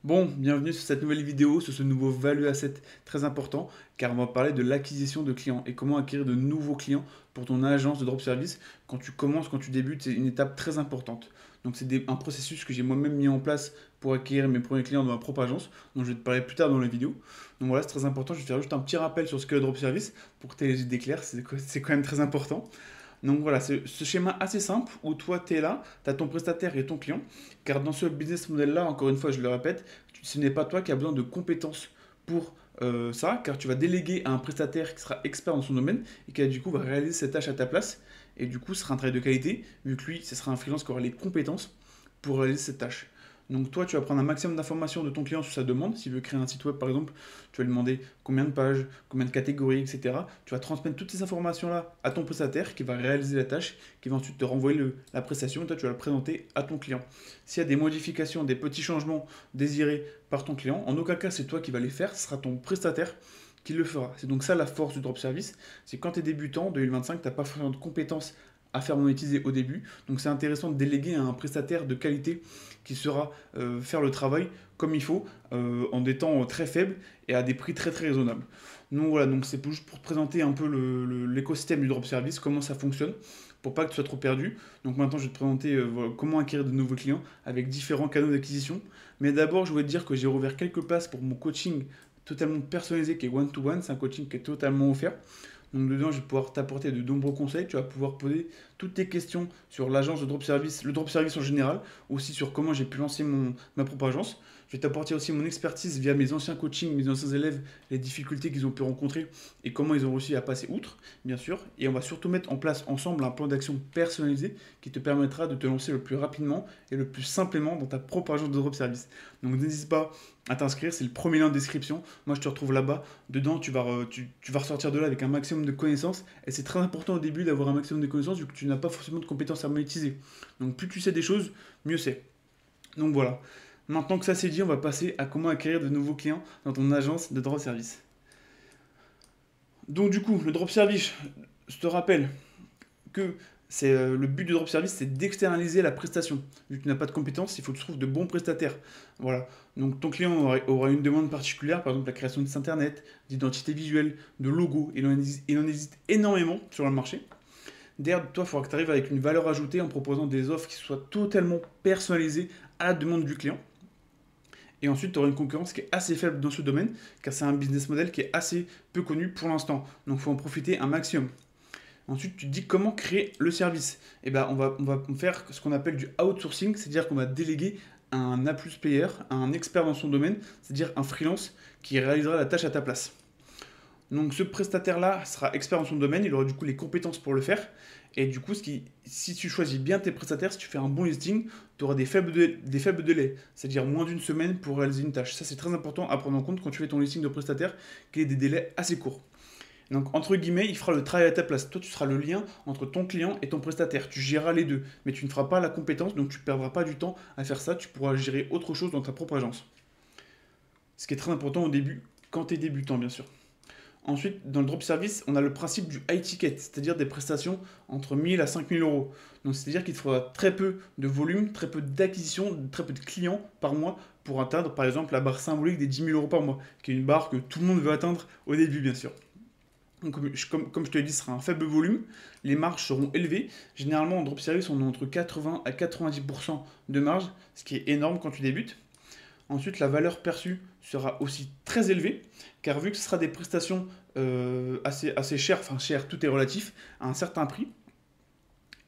Bon, bienvenue sur cette nouvelle vidéo, sur ce nouveau value asset très important, car on va parler de l'acquisition de clients et comment acquérir de nouveaux clients pour ton agence de drop service. Quand tu commences, quand tu débutes, c'est une étape très importante. Donc c'est un processus que j'ai moi-même mis en place pour acquérir mes premiers clients dans ma propre agence, dont je vais te parler plus tard dans la vidéo. Donc voilà, c'est très important. Je vais faire juste un petit rappel sur ce qu'est le drop service pour que tu aies les idées claires, c'est quand même très important. Donc voilà, c'est ce schéma assez simple où toi, tu es là, tu as ton prestataire et ton client. Car dans ce business model-là, encore une fois, je le répète, ce n'est pas toi qui as besoin de compétences pour ça, car tu vas déléguer à un prestataire qui sera expert dans son domaine et qui du coup va réaliser cette tâche à ta place. Et du coup, ce sera un travail de qualité, vu que lui, ce sera un freelance qui aura les compétences pour réaliser cette tâche. Donc toi, tu vas prendre un maximum d'informations de ton client sur sa demande. S'il veut créer un site web, par exemple, tu vas lui demander combien de pages, combien de catégories, etc. Tu vas transmettre toutes ces informations-là à ton prestataire qui va réaliser la tâche, qui va ensuite te renvoyer la prestation et toi, tu vas le présenter à ton client. S'il y a des modifications, des petits changements désirés par ton client, en aucun cas c'est toi qui vas les faire, ce sera ton prestataire qui le fera. C'est donc ça la force du drop service, c'est quand tu es débutant, en 2025, tu n'as pas forcément de compétences à faire monétiser au début. Donc c'est intéressant de déléguer à un prestataire de qualité qui sera faire le travail comme il faut, en des temps très faibles et à des prix très très raisonnables. Donc voilà, donc c'est juste pour te présenter un peu l'écosystème du drop service, comment ça fonctionne, pour pas que tu sois trop perdu. Donc maintenant je vais te présenter voilà, comment acquérir de nouveaux clients avec différents canaux d'acquisition. Mais d'abord je voulais te dire que j'ai rouvert quelques places pour mon coaching totalement personnalisé qui est one-to-one, c'est un coaching qui est totalement offert. Donc dedans, je vais pouvoir t'apporter de nombreux conseils. Tu vas pouvoir poser toutes tes questions sur l'agence de drop service, le drop service en général, aussi sur comment j'ai pu lancer ma propre agence. Je vais t'apporter aussi mon expertise via mes anciens coachings, mes anciens élèves, les difficultés qu'ils ont pu rencontrer et comment ils ont réussi à passer outre, bien sûr. Et on va surtout mettre en place ensemble un plan d'action personnalisé qui te permettra de te lancer le plus rapidement et le plus simplement dans ta propre agence de drop service. Donc n'hésite pas à t'inscrire, c'est le premier lien de description. Moi, je te retrouve là-bas. Dedans, tu vas ressortir de là avec un maximum de connaissances. Et c'est très important au début d'avoir un maximum de connaissances vu que tu n'as pas forcément de compétences à monétiser. Donc plus tu sais des choses, mieux c'est. Donc voilà. Maintenant que ça c'est dit, on va passer à comment acquérir de nouveaux clients dans ton agence de drop service. Donc du coup, le drop service, je te rappelle que le but du drop service, c'est d'externaliser la prestation. Vu que tu n'as pas de compétences, il faut que tu trouves de bons prestataires. Voilà. Donc ton client aura une demande particulière, par exemple la création de site internet, d'identité visuelle, de logo. Il en existe énormément sur le marché. Derrière, toi, il faudra que tu arrives avec une valeur ajoutée en proposant des offres qui soient totalement personnalisées à la demande du client. Et ensuite, tu auras une concurrence qui est assez faible dans ce domaine, car c'est un business model qui est assez peu connu pour l'instant. Donc il faut en profiter un maximum. Ensuite, tu te dis comment créer le service. Et ben, on va faire ce qu'on appelle du outsourcing, c'est-à-dire qu'on va déléguer à un A plus player, à un expert dans son domaine, c'est-à-dire un freelance qui réalisera la tâche à ta place. Donc ce prestataire-là sera expert dans son domaine, il aura du coup les compétences pour le faire. Et du coup, si tu choisis bien tes prestataires, si tu fais un bon listing, tu auras des faibles délais, c'est-à-dire moins d'une semaine pour réaliser une tâche. Ça, c'est très important à prendre en compte quand tu fais ton listing de prestataires, qu'il y ait des délais assez courts. Donc, entre guillemets, il fera le travail à ta place. Toi, tu seras le lien entre ton client et ton prestataire. Tu géreras les deux, mais tu ne feras pas la compétence, donc tu ne perdras pas du temps à faire ça. Tu pourras gérer autre chose dans ta propre agence. Ce qui est très important au début, quand tu es débutant, bien sûr. Ensuite, dans le drop service, on a le principe du high ticket, c'est-à-dire des prestations entre 1000 à 5000 euros. Donc, c'est-à-dire qu'il te faudra très peu de volume, très peu d'acquisition, très peu de clients par mois pour atteindre, par exemple, la barre symbolique des 10 000 euros par mois, qui est une barre que tout le monde veut atteindre au début, bien sûr. Donc, comme je te l'ai dit, ce sera un faible volume, les marges seront élevées. Généralement, en drop service, on est entre 80 à 90% de marge, ce qui est énorme quand tu débutes. Ensuite, la valeur perçue sera aussi très élevée, car vu que ce sera des prestations assez chères, enfin chères, tout est relatif, à un certain prix,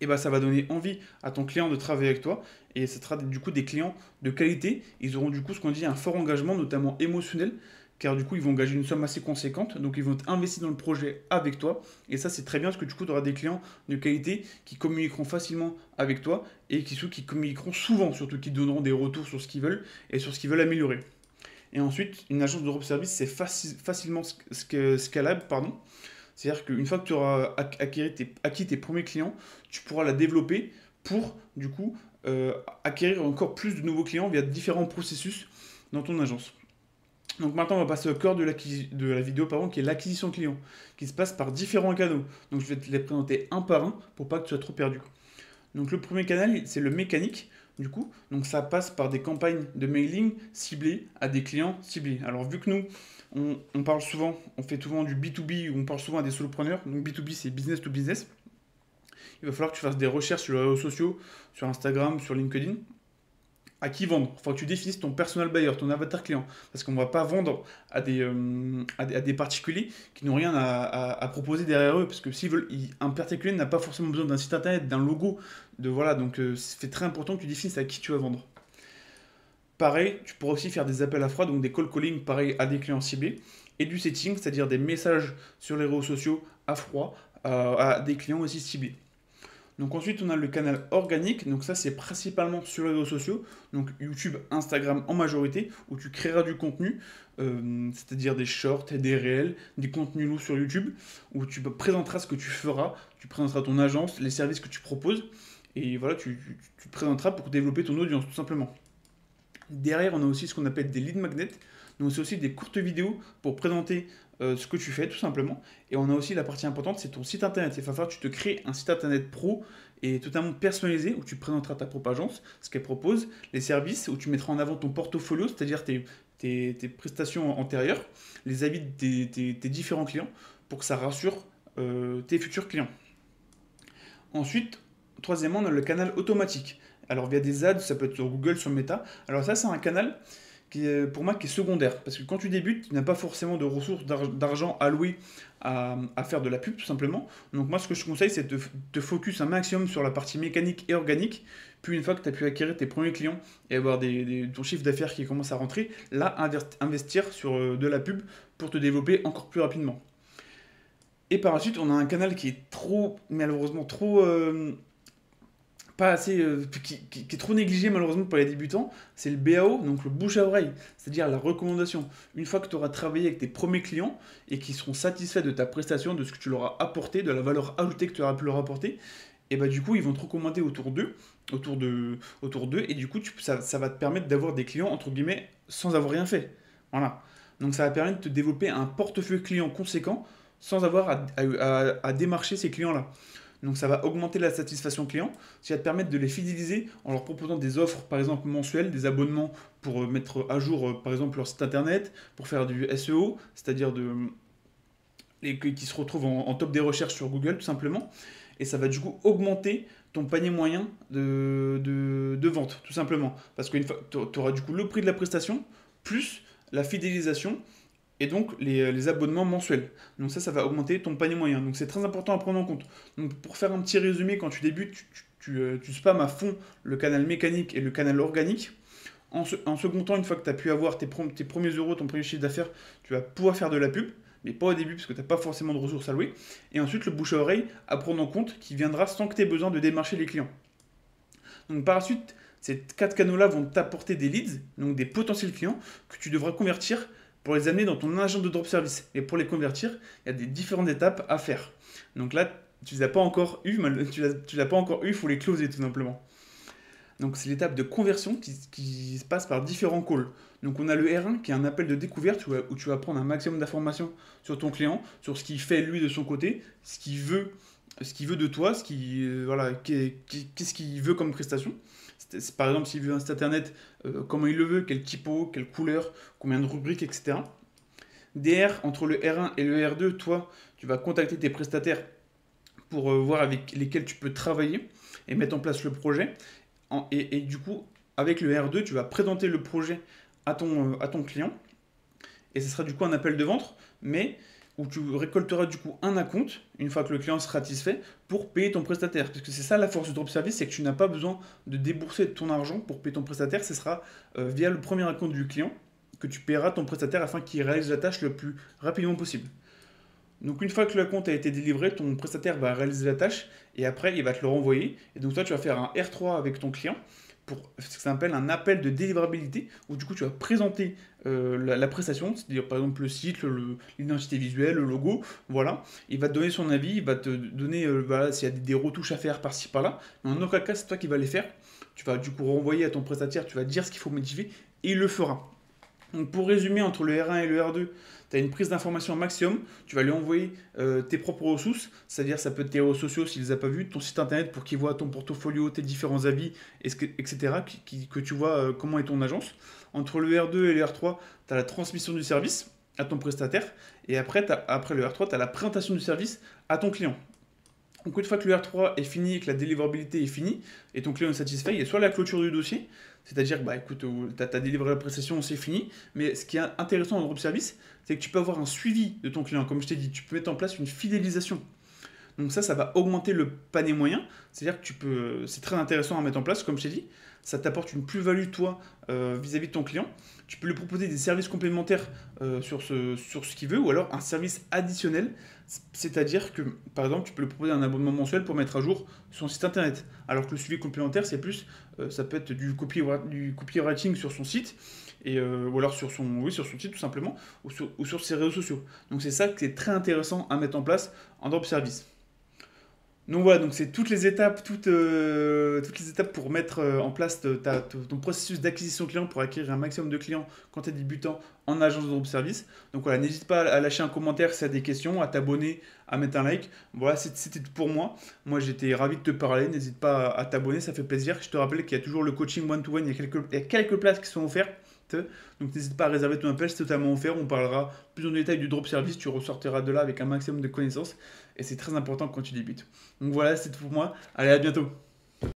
et ben ça va donner envie à ton client de travailler avec toi, et ce sera du coup des clients de qualité. Ils auront du coup ce qu'on dit un fort engagement, notamment émotionnel, car du coup ils vont engager une somme assez conséquente, donc ils vont investir dans le projet avec toi, et ça c'est très bien parce que du coup tu auras des clients de qualité qui communiqueront facilement avec toi, et qui communiqueront souvent, surtout qui donneront des retours sur ce qu'ils veulent, et sur ce qu'ils veulent améliorer. Et ensuite, une agence de robe service, c'est facilement scalable, pardon. C'est-à-dire qu'une fois que tu auras acquis tes premiers clients, tu pourras la développer pour, du coup, acquérir encore plus de nouveaux clients via différents processus dans ton agence. Donc maintenant, on va passer au cœur de la vidéo, pardon, qui est l'acquisition client, qui se passe par différents canaux. Donc je vais te les présenter un par un pour pas que tu sois trop perdu. Donc le premier canal, c'est le mécanique. du coup. Donc ça passe par des campagnes de mailing ciblées à des clients ciblés. Alors vu que nous, on parle souvent, on fait souvent du B2B, on parle souvent à des solopreneurs, donc B2B c'est business to business, il va falloir que tu fasses des recherches sur les réseaux sociaux, sur Instagram, sur LinkedIn, à qui vendre. Enfin, tu définisses ton personal buyer, ton avatar client. Parce qu'on ne va pas vendre à des particuliers qui n'ont rien à proposer derrière eux. Parce que un particulier n'a pas forcément besoin d'un site internet, d'un logo. Voilà, donc c'est très important que tu définisses à qui tu vas vendre. Pareil, tu pourras aussi faire des appels à froid, donc des call calling, pareil, à des clients ciblés. Et du setting, c'est-à-dire des messages sur les réseaux sociaux à froid, à des clients aussi ciblés. Donc ensuite, on a le canal organique. Donc ça, c'est principalement sur les réseaux sociaux. Donc YouTube, Instagram en majorité, où tu créeras du contenu, c'est-à-dire des shorts, des réels, des contenus lourds sur YouTube, où tu présenteras ce que tu feras, tu présenteras ton agence, les services que tu proposes, et voilà, tu te présenteras pour développer ton audience, tout simplement. Derrière, on a aussi ce qu'on appelle des lead magnets. Donc c'est aussi des courtes vidéos pour présenter ce que tu fais tout simplement. Et on a aussi la partie importante, c'est ton site internet. Il va falloir que tu te crées un site internet pro et totalement personnalisé où tu présenteras ta propre agence, ce qu'elle propose, les services, où tu mettras en avant ton portfolio, c'est-à-dire tes prestations antérieures, les avis de tes différents clients pour que ça rassure tes futurs clients. Ensuite, troisièmement, on a le canal automatique. Alors via des ads, ça peut être sur Google, sur Meta. Alors ça, c'est un canal qui est, pour moi qui est secondaire. Parce que quand tu débutes, tu n'as pas forcément de ressources d'argent allouées à faire de la pub, tout simplement. Donc moi, ce que je conseille, c'est de te focus un maximum sur la partie mécanique et organique. Puis une fois que tu as pu acquérir tes premiers clients et avoir ton chiffre d'affaires qui commence à rentrer, là, investir sur de la pub pour te développer encore plus rapidement. Et par la suite, on a un canal qui est trop, malheureusement, pas assez, qui est trop négligé malheureusement pour les débutants, c'est le BAO, donc le bouche à oreille, c'est-à-dire la recommandation. Une fois que tu auras travaillé avec tes premiers clients et qui seront satisfaits de ta prestation, de ce que tu leur as apporté, de la valeur ajoutée que tu auras pu leur apporter, et bah du coup ils vont te recommander autour d'eux, et du coup ça va te permettre d'avoir des clients entre guillemets sans avoir rien fait. Voilà. Donc ça va permettre de te développer un portefeuille client conséquent sans avoir à démarcher ces clients-là. Donc ça va augmenter la satisfaction client, ça va te permettre de les fidéliser en leur proposant des offres par exemple mensuelles, des abonnements pour mettre à jour par exemple leur site internet, pour faire du SEO, c'est-à-dire qui se retrouvent en top des recherches sur Google tout simplement. Et ça va du coup augmenter ton panier moyen de vente tout simplement. Parce que tu auras du coup le prix de la prestation, plus la fidélisation et donc les abonnements mensuels. Donc ça va augmenter ton panier moyen. Donc c'est très important à prendre en compte. Donc pour faire un petit résumé, quand tu débutes, tu spams à fond le canal mécanique et le canal organique. En second temps, une fois que tu as pu avoir tes premiers euros, ton premier chiffre d'affaires, tu vas pouvoir faire de la pub, mais pas au début parce que tu n'as pas forcément de ressources allouées. Et ensuite, le bouche à oreille à prendre en compte qui viendra sans que tu aies besoin de démarcher les clients. Donc par la suite, ces 4 canaux-là vont t'apporter des leads, donc des potentiels clients que tu devras convertir pour les amener dans ton agent de drop service. Et pour les convertir, il y a des différentes étapes à faire. Donc là, tu ne les as pas encore eu, il faut les closer tout simplement. Donc c'est l'étape de conversion qui se passe par différents calls. Donc on a le R1 qui est un appel de découverte où tu vas prendre un maximum d'informations sur ton client, sur ce qu'il fait lui de son côté, ce qu'il veut de toi, qu'est-ce qu'il veut comme prestation. Par exemple, s'il veut un site internet, comment il le veut, quel typo, quelle couleur, combien de rubriques, etc. Derrière, entre le R1 et le R2, toi, tu vas contacter tes prestataires pour voir avec lesquels tu peux travailler et mettre en place le projet. Et du coup, avec le R2, tu vas présenter le projet à ton client. Et ce sera du coup un appel de vente, mais où tu récolteras du coup un acompte, une fois que le client sera satisfait, pour payer ton prestataire. Parce que c'est ça la force du drop service, c'est que tu n'as pas besoin de débourser ton argent pour payer ton prestataire. Ce sera via le premier acompte du client que tu paieras ton prestataire afin qu'il réalise la tâche le plus rapidement possible. Donc une fois que le compte a été délivré, ton prestataire va réaliser la tâche et après il va te le renvoyer. Et donc toi tu vas faire un R3 avec ton client pour ce que ça s'appelle un appel de délivrabilité où du coup tu vas présenter la prestation, c'est-à-dire par exemple le site, l'identité visuelle, le logo, voilà. Il va te donner son avis, il va te donner s'il y a des retouches à faire par-ci par-là. Mais en aucun cas c'est toi qui vas les faire. Tu vas du coup renvoyer à ton prestataire, tu vas dire ce qu'il faut modifier et il le fera. Donc pour résumer, entre le R1 et le R2, tu as une prise d'information maximum. Tu vas lui envoyer tes propres ressources, c'est-à-dire ça peut être tes réseaux sociaux s'il ne les a pas vus, ton site internet pour qu'il voit ton portfolio, tes différents avis, etc. Que tu vois comment est ton agence. Entre le R2 et le R3, tu as la transmission du service à ton prestataire. Et après, après le R3, tu as la présentation du service à ton client. Donc une fois que le R3 est fini et que la délivrabilité est finie, et ton client est satisfait, il y a soit la clôture du dossier, c'est-à-dire que bah, écoute, tu as délivré la prestation, c'est fini, mais ce qui est intéressant en drop service, c'est que tu peux avoir un suivi de ton client, comme je t'ai dit, tu peux mettre en place une fidélisation. Donc ça va augmenter le panier moyen, c'est-à-dire que c'est très intéressant à mettre en place, comme je t'ai dit, ça t'apporte une plus-value toi vis-à-vis de ton client. Tu peux lui proposer des services complémentaires sur ce qu'il veut, ou alors un service additionnel, c'est-à-dire que par exemple tu peux lui proposer un abonnement mensuel pour mettre à jour son site internet, alors que le suivi complémentaire c'est plus, ça peut être du copywriting sur son site, ou alors sur son site tout simplement, ou sur ses réseaux sociaux. Donc c'est ça qui est très intéressant à mettre en place en drop service. Donc voilà, donc c'est toutes les étapes pour mettre en place ton processus d'acquisition client pour acquérir un maximum de clients quand tu es débutant en agence de drop service. Donc voilà, n'hésite pas à lâcher un commentaire si tu as des questions, à t'abonner, à mettre un like. Voilà, c'était tout pour moi. Moi j'étais ravi de te parler, n'hésite pas à t'abonner, ça fait plaisir. Je te rappelle qu'il y a toujours le coaching one-to-one, il y a quelques places qui sont offertes. Donc n'hésite pas à réserver ton appel, c'est totalement offert. On parlera plus en détail du drop service, tu ressortiras de là avec un maximum de connaissances et c'est très important quand tu débutes. Donc voilà, c'est tout pour moi. Allez, à bientôt.